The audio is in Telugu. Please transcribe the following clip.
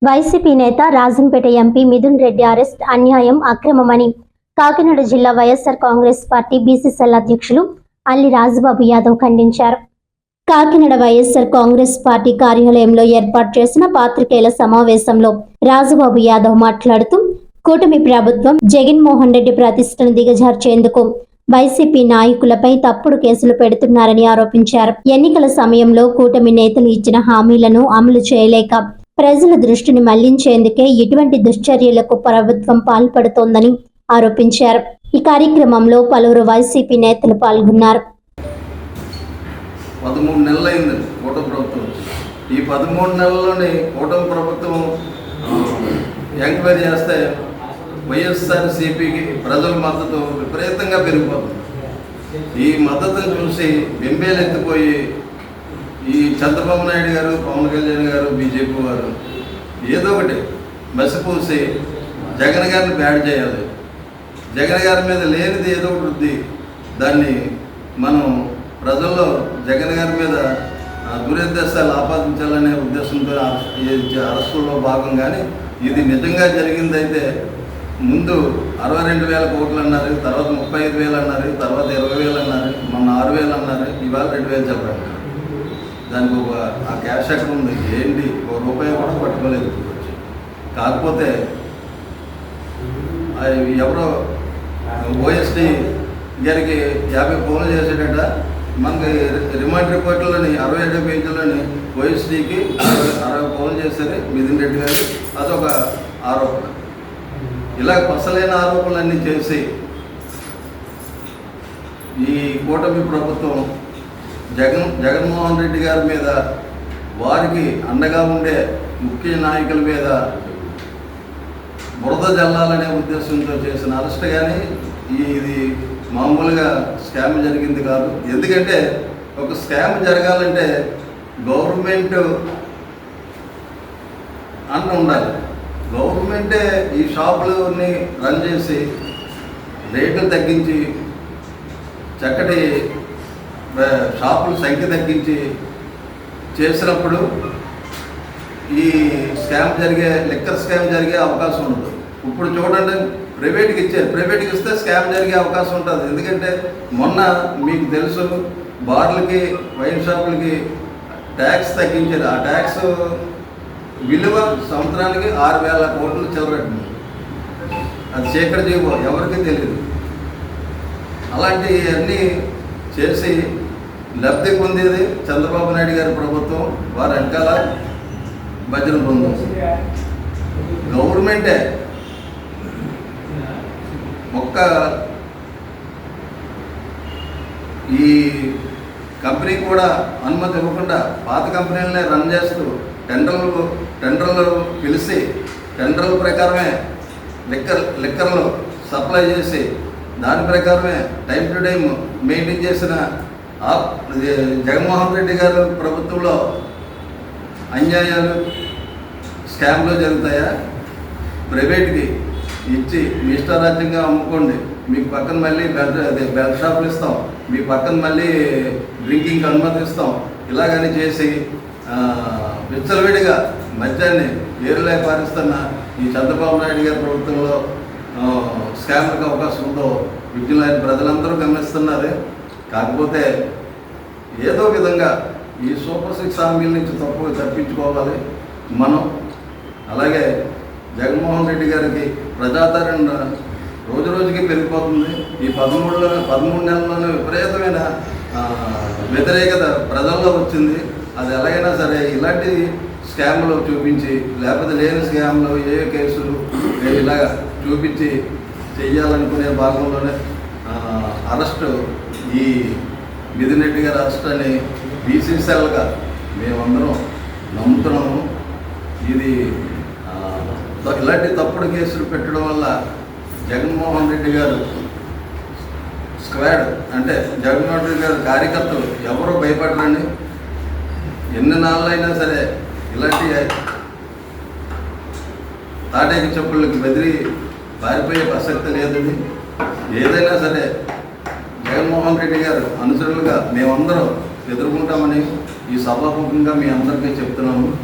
వైసీపీ నేత రాజంపేట ఎంపీ మిథున్ రెడ్డి అరెస్ట్ అన్యాయం, అక్రమమని కాకినాడ జిల్లా వైఎస్ఆర్ కాంగ్రెస్ పార్టీ బీసీసీఎల్ అధ్యక్షులు అల్లి రాజబాబు యాదవ్ ఖండించారు. కాకినాడ వైఎస్ఆర్ కాంగ్రెస్ పార్టీ కార్యాలయంలో ఏర్పాటు చేసిన పాత్రికేయుల సమావేశంలో రాజబాబు యాదవ్ మాట్లాడుతూ, కూటమి ప్రభుత్వం జగన్మోహన్ రెడ్డి ప్రతిష్టను దిగజార్చేందుకు వైసీపీ నాయకులపై తప్పుడు కేసులు పెడుతున్నారని ఆరోపించారు. ఎన్నికల సమయంలో కూటమి నేతలు ఇచ్చిన హామీలను అమలు చేయలేక ప్రజల దృష్టిని మళ్లించేందుకే ఇటువంటి దుశ్చర్యలకు ప్రభుత్వం పాల్పడుతోందని ఆరోపించారు. ఈ కార్యక్రమంలో పలువురు వైసీపీ నేతలు పాల్గొన్నారు. 13 నెలలైంది కూటమి ప్రభుత్వం. ఈ 13 నెలల్లోని కూటమి ప్రభుత్వం ఎంక్వైరీ చేస్తే వైఎస్ఆర్సీపీకి ప్రజల మద్దతు విపరీతంగా పెరిగిపోతుంది. ఈ మద్దతును చూసి బెంబేలెత్తిపోయి ఈ చంద్రబాబు నాయుడు గారు, పవన్ కళ్యాణ్ గారు, బీజేపీ వారు ఏదో ఒకటి మసిపూసి జగన్ గారిని బ్యాడ్ చేయాలి, జగన్ గారి మీద లేనిది ఏదో ఒకటి ఉంది, దాన్ని మనం ప్రజల్లో జగన్ గారి మీద దురుద్దేశాలు ఆపాదించాలనే ఉద్దేశంతో అరెస్టుల్లో భాగంగానే ఇది నిజంగా జరిగిందైతే ముందు 62,000 కోట్లు అన్నారు, తర్వాత 35,000 అన్నారు, తర్వాత 20,000 అన్నారు, మొన్న 6,000 అన్నారు, ఇవాళ 2,000 చెప్పారు. దానికి ఆ క్యాష్ ఎక్కడ ఉంది, ఏంటి, ₹1 కూడా పట్టుకోలేదు. కాకపోతే ఎవరో ఓఎస్డి గారికి 50 ఫోన్లు చేసేటట, మనకి రిమాండ్ రిపోర్ట్లోని 67 పేజీల్లోని ఓఎస్డీకి 60 ఫోన్లు చేశారు మిథున్ రెడ్డి గారు. అదొక ఆరోపణ. ఇలా పసలైన ఆరోపణలన్నీ చేసి ఈ కూటమి ప్రభుత్వం జగన్మోహన్ రెడ్డి గారి మీద, వారికి అండగా ఉండే ముఖ్య నాయకుల మీద బురద జల్లాలనే ఉద్దేశంతో చేసిన అరెస్ట్ కానీ ఇది మామూలుగా స్కామ్ జరిగింది కాదు. ఎందుకంటే ఒక స్కామ్ జరగాలంటే గవర్నమెంట్ అన్న ఉండాలి. గవర్నమెంటే ఈ షాపులని రన్ చేసి రేట్లు తగ్గించి, చక్కటి షాపుల సంఖ్య తగ్గించి చేసినప్పుడు ఈ స్కామ్ లిక్కర్ స్కామ్ జరిగే అవకాశం ఉండదు. ఇప్పుడు చూడండి, ప్రైవేట్కి ఇచ్చారు, ప్రైవేట్కి ఇస్తే స్కామ్ జరిగే అవకాశం ఉంటుంది. ఎందుకంటే మొన్న మీకు తెలుసు, బార్లకి, వైన్ షాపులకి ట్యాక్స్ తగ్గించారు. ఆ ట్యాక్స్ విలువ సంవత్సరానికి 6,000 కోట్లు చివరట్టింది. అది చీకటి జీవో, ఎవరికీ తెలియదు. అలాంటివన్నీ చేసి లబ్ధి పొందేది చంద్రబాబు నాయుడు గారి ప్రభుత్వం, వారి వెనకాల భజన బృందం. గవర్నమెంటే ఒక్క ఈ కంపెనీ కూడా అనుమతి ఇవ్వకుండా పాత కంపెనీలనే రన్ చేస్తూ టెండర్లు పిలిచి టెండర్ల ప్రకారమే లిక్కర్లు సప్లై చేసి దాని ప్రకారమే టైం టు టైం మెయింటైన్ చేసిన జగన్మోహన్ రెడ్డి గారు ప్రభుత్వంలో అన్యాయాలు, స్కామ్లు జరుగుతాయా? ప్రైవేట్కి ఇచ్చి మీ ఇష్టారాజ్యంగా అమ్ముకోండి, మీకు పక్కన మళ్ళీ బెల్ట్ షాపులు ఇస్తాం, మీ పక్కన మళ్ళీ డ్రింకింగ్కి అనుమతిస్తాం, ఇలాగని చేసి విచ్చలవిడిగా మద్యాన్ని ఏరులై పారిస్తున్న ఈ చంద్రబాబు నాయుడు గారి ప్రభుత్వంలో స్కామ్లకు అవకాశం ఉందో విద్యులైన ప్రజలందరూ గమనిస్తున్నారు. కాకపోతే ఏదో విధంగా ఈ సూపర్ 6 హామీల నుంచి తప్పించుకోవాలి మనం. అలాగే జగన్మోహన్ రెడ్డి గారికి ప్రజాదరణ రోజు రోజుకి పెరిగిపోతుంది. ఈ 13 నెలల్లోనే విపరీతమైన వ్యతిరేకత ప్రజల్లో వచ్చింది. అది ఎలాగైనా సరే ఇలాంటి స్కామ్లు చూపించి, లేకపోతే లేని స్కామ్లు ఏ కేసులు ఇలా చూపించి చెయ్యాలనుకునే భాగంలోనే అరెస్టు, ఈ మిథున్ రెడ్డి గారి అరెస్ట్ అని బీసీసీఎల్గా మేమందరం నమ్ముతున్నాము. ఇది ఇలాంటి తప్పుడు కేసులు పెట్టడం వల్ల జగన్మోహన్ రెడ్డి గారు స్క్వాడ్, అంటే జగన్మోహన్ రెడ్డి గారి కార్యకర్తలు ఎవరూ భయపడరండి. ఎన్ని నాళ్ళైనా సరే ఇలాంటి తాటేకి చెప్పులకి బెదిరి పారిపోయే ప్రసక్తి లేదని, ఏదైనా సరే జగన్మోహన్ రెడ్డి గారు అనుచరులుగా మేమందరం ఎదుర్కొంటామని ఈ సభాముఖంగా మీ అందరికీ చెప్తున్నాము.